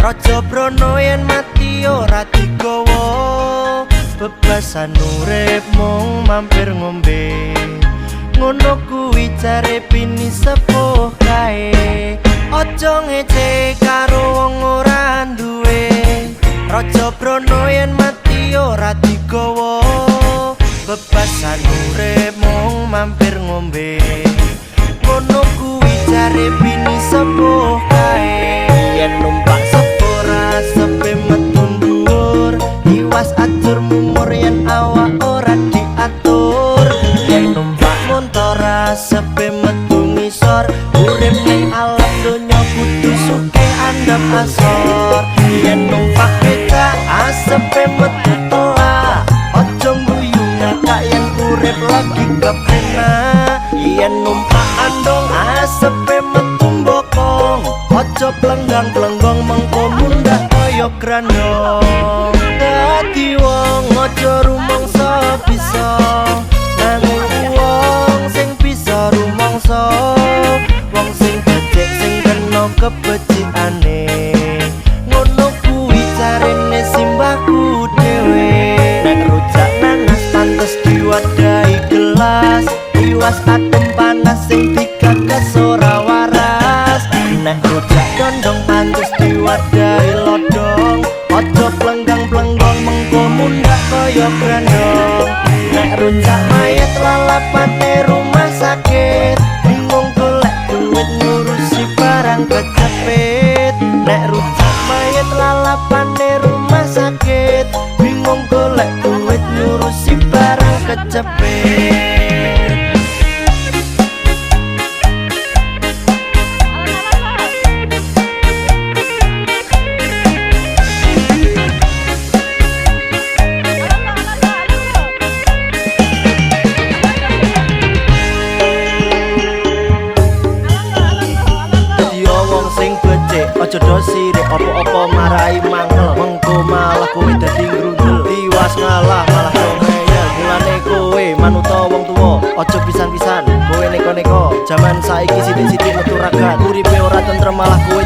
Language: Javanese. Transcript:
Raja Brana yen mati ora digawa, bebasan urip mung mampir ngombe. Ngono kuwi jare Bini sepuh kae. Aja ngece karo wong ora duwe. Raja Brana yen mati ora digawa, bebasan urip mung mampir ngombe. Ngono kuwi jare Bini sepuh kae. Yen numpak sepora sepe metu dhuwur, iwas atur mumur yen awak ora diatur. Yen numpak montora sepe metu ngisor, urip ning alam donya kudu sugih andhap asor. Yen numpak becak asepe metu telak, aja guyu ngakak yen urip lagi kepenak. Yen numpak andong asepe metu mbokong, aja plenggang-plenggong mengko munggah kaya grandong. Dadi wong aja rumangsa bisa, nanging wong sing bisa rumangsa, wong sing becik sing kena kebecikane. Ngono kuwi jarene simbahku dhewe. Nek rujak nanas pantes diwadahi gelas, iwas adem panas sing digagas ora waras. Nek rujak condong pantes diwadahi lodong, aja plenggang-plenggong mengko mundak kaya grandong. Nek rujak mayat lalapane rumah sakit, bingung golek duit ngurusi barang kejepit. Nek rujak mayat lalapane rumah sakit, bingung golek duit ngurusi barang kejepit. Aja do sirik apa-apa marai mangkel, mengko malah kowe dadi ngrundel. Tiwas ngalah malah ngeyel, mulane kowe manut wong tuwa. Aja pisan-pisan kowe neko-neko, jaman saiki sithik-sithik metu ragat. Uripe ora tentrem malah kowe